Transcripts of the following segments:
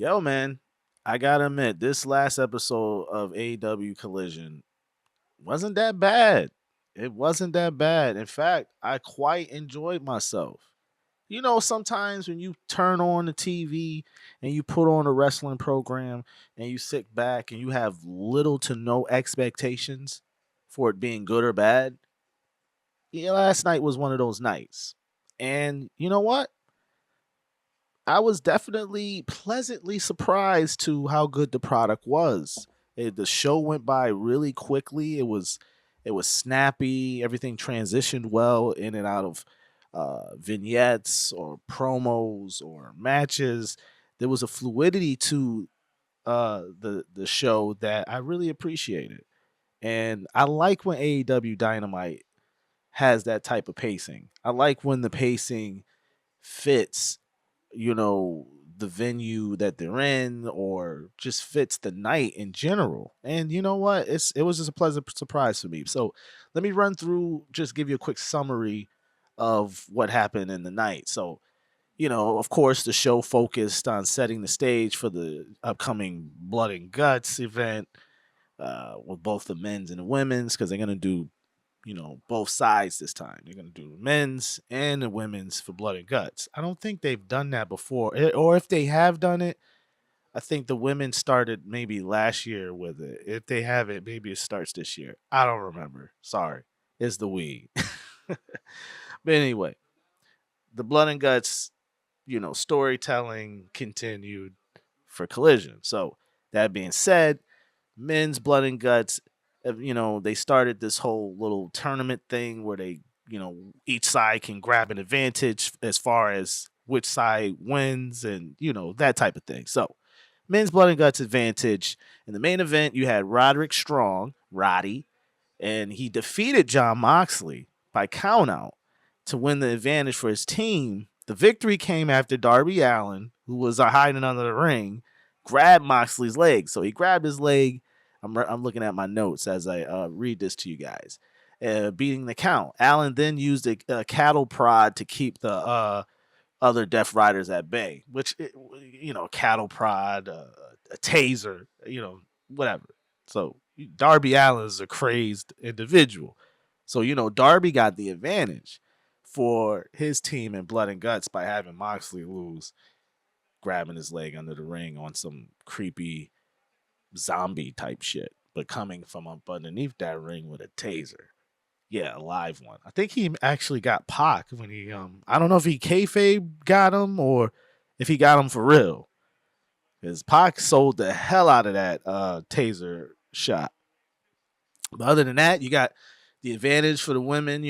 Yo, man, I gotta admit, this last episode of AEW Collision wasn't that bad. It wasn't that bad. In fact, I quite enjoyed myself. You know, sometimes when you turn on the TV and you put on a wrestling program and you sit back and you have little to no expectations for it being good or bad, yeah, last night was one of those nights. And you know what? I was definitely pleasantly surprised to how good the product was. The show went by really quickly. It was snappy. Everything transitioned well in and out of vignettes or promos or matches. There was a fluidity to the show that I really appreciated, and I like when AEW Dynamite has that type of pacing. I like when the pacing fits, you know, the venue that they're in or just fits the night in general. And you know what? It was just a pleasant surprise for me. So let me run through, just give you a quick summary of what happened in the night. So, of course, the show focused on setting the stage for the upcoming Blood and Guts event, with both the men's and the women's, because they're going to do, both sides this time. They're going to do the men's and the women's for Blood and Guts. I don't think they've done that before. Or if they have done it, I think the women started maybe last year with it. If they haven't, maybe it starts this year. I don't remember. Sorry. It's the weed. But anyway, the Blood and Guts, storytelling continued for Collision. So that being said, men's Blood and Guts, they started this whole little tournament thing where they, each side can grab an advantage as far as which side wins and, that type of thing. So, men's Blood and Guts advantage. In the main event, you had Roderick Strong, Roddy, and he defeated John Moxley by countout to win the advantage for his team. The victory came after Darby Allin, who was hiding under the ring, grabbed Moxley's leg. So he grabbed his leg. I'm looking at my notes as I read this to you guys. Beating the count. Allen then used a cattle prod to keep the other Death Riders at bay, which, cattle prod, a taser, whatever. So Darby Allin is a crazed individual. So, Darby got the advantage for his team in Blood and Guts by having Moxley lose, grabbing his leg under the ring on some creepy zombie type shit, but coming from up underneath that ring with a taser. Yeah, a live one. I think he actually got Pac when he I don't know if he kayfabe got him or if he got him for real. Because Pac sold the hell out of that taser shot. But other than that, you got the advantage for the women,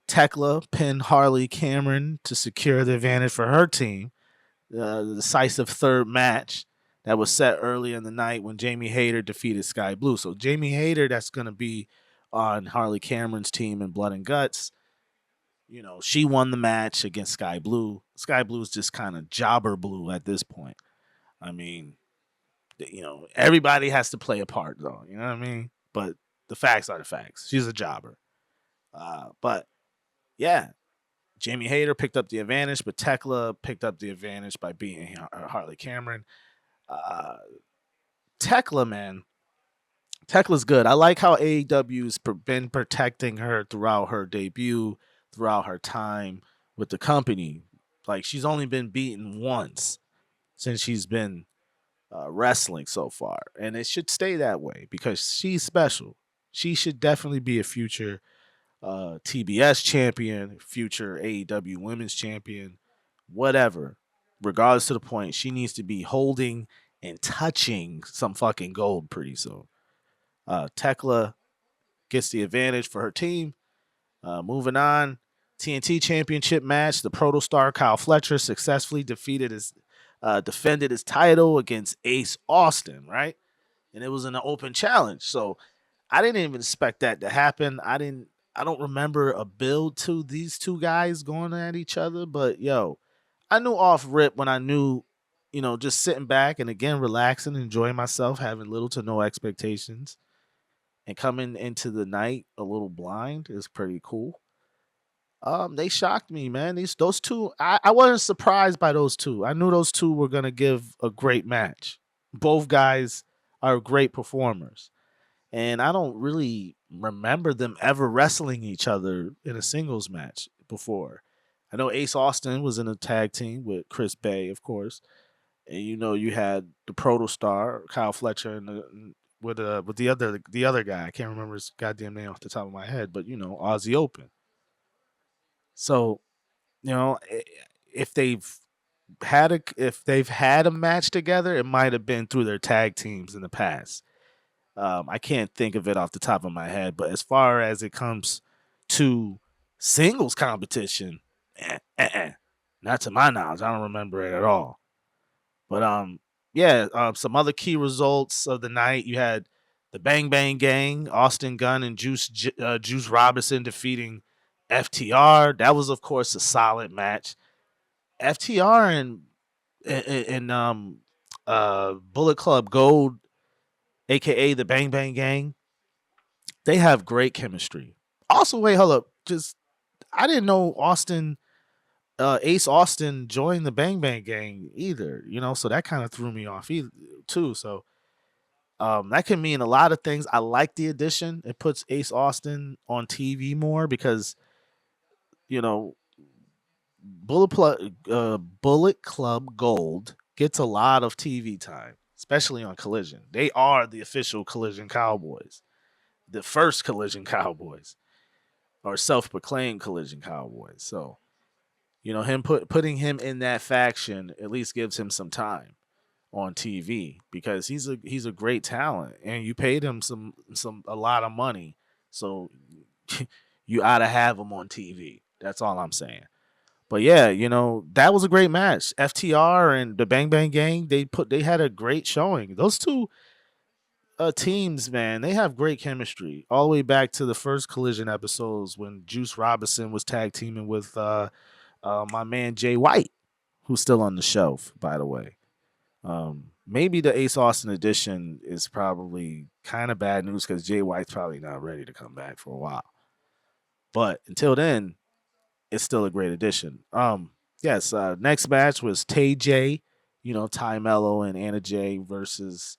Tekla pinned Harley Cameron to secure the advantage for her team. The decisive third match that was set early in the night when Jamie Hayter defeated Sky Blue. So Jamie Hayter, that's going to be on Harley Cameron's team in Blood and Guts. She won the match against Sky Blue. Sky Blue's just kind of jobber blue at this point. I mean, everybody has to play a part, though. You know what I mean? But the facts are the facts. She's a jobber. But yeah, Jamie Hayter picked up the advantage, but Tekla picked up the advantage by beating Harley Cameron. Uh, Tekla, man, Tekla's good. I like how AEW's been protecting her throughout her debut, throughout her time with the company. Like, she's only been beaten once since she's been wrestling so far, and it should stay that way because she's special. She should definitely be a future TBS champion, future AEW Women's Champion, whatever. Regardless to the point, she needs to be holding and touching some fucking gold pretty soon. Tekla gets the advantage for her team. Moving on, TNT Championship match. The Protostar Kyle Fletcher successfully defended his title against Ace Austin, right? And it was an open challenge. So I didn't even expect that to happen. I don't remember a build to these two guys going at each other, but yo, I knew off rip when I knew, just sitting back and again relaxing, enjoying myself, having little to no expectations, and coming into the night a little blind is pretty cool. They shocked me, man. Those two, I wasn't surprised by those two. I knew those two were gonna give a great match. Both guys are great performers. And I don't really remember them ever wrestling each other in a singles match before. I know Ace Austin was in a tag team with Chris Bay, of course, and you had the Protostar Kyle Fletcher and with the other guy. I can't remember his goddamn name off the top of my head, but Aussie Open. So if they've had a match together, it might have been through their tag teams in the past. I can't think of it off the top of my head, but as far as it comes to singles competition, not to my knowledge. I don't remember it at all. But yeah, some other key results of the night. You had the Bang Bang Gang, Austin Gunn and Juice Robinson defeating FTR. That was, of course, a solid match. FTR and Bullet Club Gold, aka the Bang Bang Gang, they have great chemistry. Also, wait, hold up. Just I didn't know Ace Austin joined the Bang Bang Gang either. So that kind of threw me off too. So that can mean a lot of things. I like the addition. It puts Ace Austin on TV more because you know Bullet Club Gold gets a lot of TV time, especially on Collision. They are the official Collision Cowboys, the first Collision Cowboys, or self-proclaimed Collision Cowboys. So him putting him in that faction at least gives him some time on TV because he's a great talent and you paid him a lot of money, so you ought to have him on TV. That's all I'm saying. But yeah, that was a great match. FTR and the Bang Bang Gang, they had a great showing. Those two teams, man, they have great chemistry. All the way back to the first Collision episodes when Juice Robinson was tag teaming with my man Jay White, who's still on the shelf, by the way. Maybe the Ace Austin edition is probably kind of bad news because Jay White's probably not ready to come back for a while. But until then, it's still a great addition. Yes. Next match was Tay J, Ty Mello and Anna J versus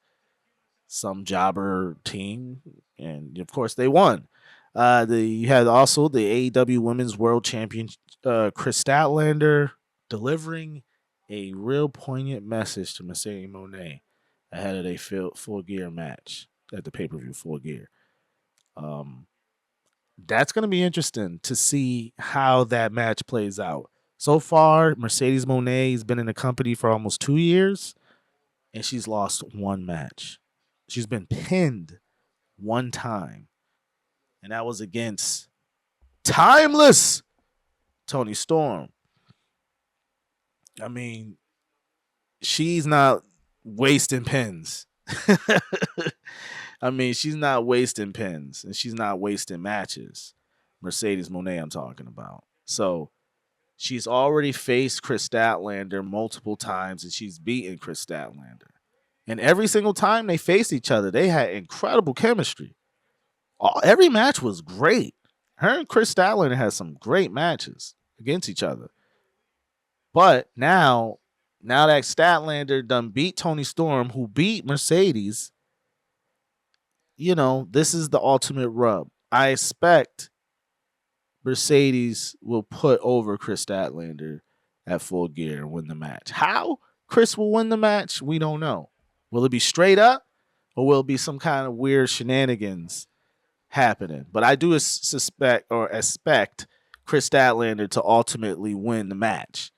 some jobber team, and of course they won. You had also the AEW Women's World Champion Chris Statlander delivering a real poignant message to Mercedes Monet ahead of a full gear match at the pay per view Full Gear. Um, that's going to be interesting to see how that match plays out. So far, Mercedes Monet has been in the company for almost 2 years, and she's lost one match. She's been pinned one time, and that was against timeless Tony Storm. I mean, she's not wasting pins. I mean, she's not wasting pins and she's not wasting matches. Mercedes Monet, I'm talking about. So she's already faced Chris Statlander multiple times and she's beaten Chris Statlander. And every single time they faced each other, they had incredible chemistry. Every match was great. Her and Chris Statlander had some great matches against each other. But now that Statlander done beat Tony Storm, who beat Mercedes, this is the ultimate rub. I expect Mercedes will put over Chris Statlander at Full Gear and win the match. How Chris will win the match, we don't know. Will it be straight up or will it be some kind of weird shenanigans happening? But I do suspect or expect Chris Statlander to ultimately win the match.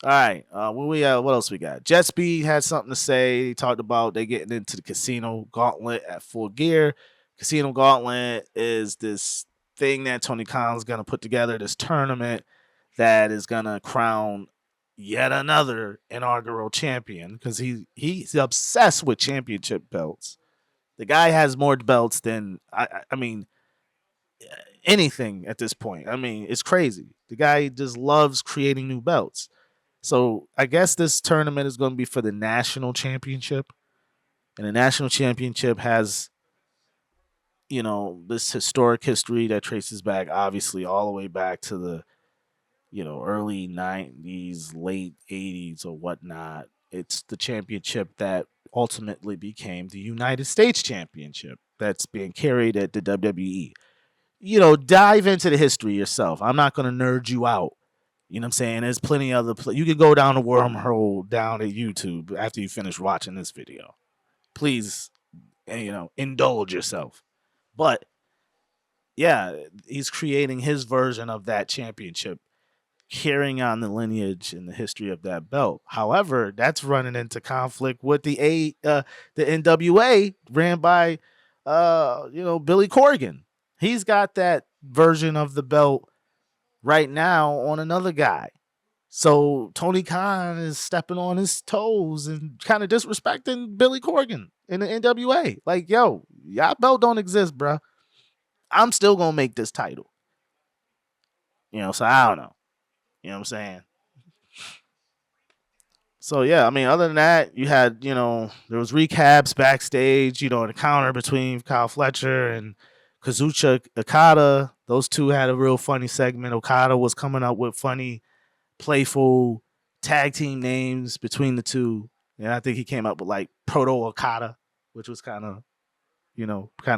All right. What else we got? Jet Speed had something to say. He talked about they getting into the Casino Gauntlet at Full Gear. Casino Gauntlet is this thing that Tony Khan's gonna put together, this tournament that is gonna crown yet another inaugural champion because he's obsessed with championship belts. The guy has more belts than I mean anything at this point. I mean, it's crazy. The guy just loves creating new belts. So I guess this tournament is going to be for the national championship, and the national championship has this historic history that traces back, obviously, all the way back to the, early 90s, late 80s, or whatnot. It's the championship that ultimately became the United States Championship that's being carried at the WWE. Dive into the history yourself. I'm not going to nerd you out. You know what I'm saying? There's plenty of other. You can go down the wormhole down at YouTube after you finish watching this video. Please, indulge yourself. But yeah, he's creating his version of that championship, carrying on the lineage and the history of that belt. However, that's running into conflict with the NWA ran by Billy Corgan. He's got that version of the belt right now on another guy. So Tony Khan is stepping on his toes and kind of disrespecting Billy Corgan in the NWA. Like, yo, y'all belt don't exist, bro. I'm still gonna make this title. So I don't know. You know what I'm saying? So yeah, I mean, other than that, you had, there was recaps backstage, an encounter between Kyle Fletcher and Kazuchika Okada. Those two had a real funny segment. Okada was coming up with funny, playful tag team names between the two. And I think he came up with like Proto Okada, which was kind of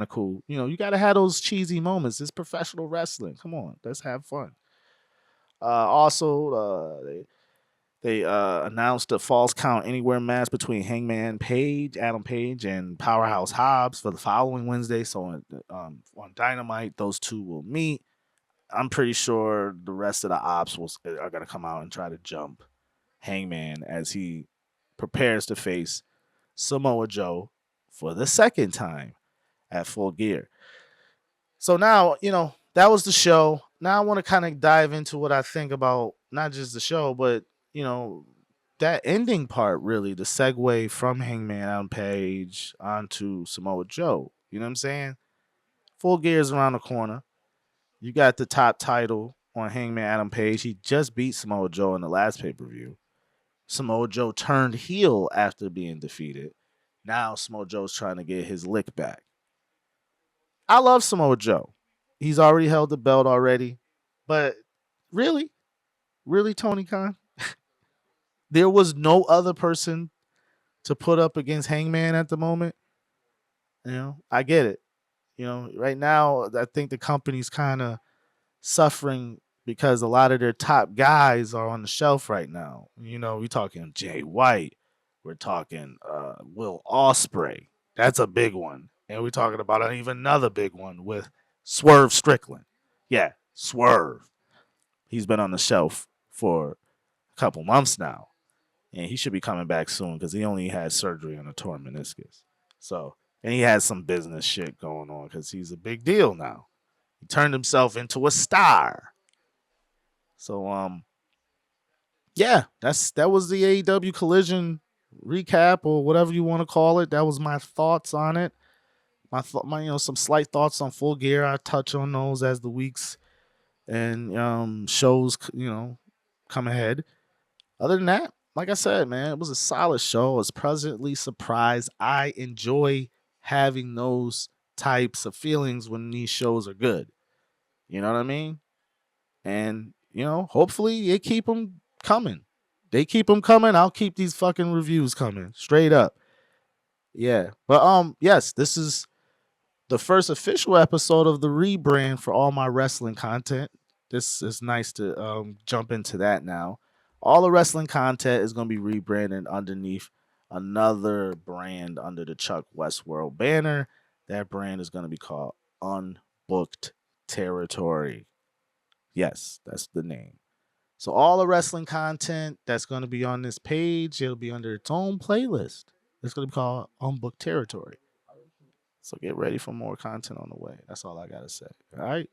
cool. You got to have those cheesy moments. It's professional wrestling. Come on, let's have fun. Also, they announced a Falls Count Anywhere match between Hangman Page, Adam Page, and Powerhouse Hobbs for the following Wednesday. So on Dynamite, those two will meet. I'm pretty sure the rest of the ops are going to come out and try to jump Hangman as he prepares to face Samoa Joe for the second time at Full Gear. So now, that was the show. Now I want to kind of dive into what I think about not just the show, but, you know, that ending part, really, the segue from Hangman on Page onto Samoa Joe. You know what I'm saying? Full Gear's around the corner. You got the top title on Hangman Adam Page. He just beat Samoa Joe in the last pay per view. Samoa Joe turned heel after being defeated. Now Samoa Joe's trying to get his lick back. I love Samoa Joe. He's already held the belt already. But really, really, Tony Khan, there was no other person to put up against Hangman at the moment. I get it. Right now, I think the company's kind of suffering because a lot of their top guys are on the shelf right now. We're talking Jay White, we're talking Will Ospreay. That's a big one, and we're talking about even another big one with Swerve Strickland. Yeah, Swerve. He's been on the shelf for a couple months now, and he should be coming back soon because he only had surgery on a torn meniscus. So, and he has some business shit going on because he's a big deal now. He turned himself into a star. So yeah, that was the AEW Collision recap or whatever you want to call it. That was my thoughts on it. My some slight thoughts on Full Gear. I touch on those as the weeks and shows come ahead. Other than that, like I said, man, it was a solid show. I was pleasantly surprised. I enjoy having those types of feelings when these shows are good. You know what I mean? And, hopefully they keep them coming. They keep them coming. I'll keep these fucking reviews coming. Straight up. Yeah. But yes, this is the first official episode of the rebrand for all my wrestling content. This is nice to jump into that now. All the wrestling content is going to be rebranded underneath another brand under the Chuck Westworld banner. That brand is going to be called Unbooked Territory. Yes, that's the name. So all the wrestling content that's going to be on this page, it'll be under its own playlist. It's going to be called Unbooked Territory. So get ready for more content on the way. That's all I got to say. All right.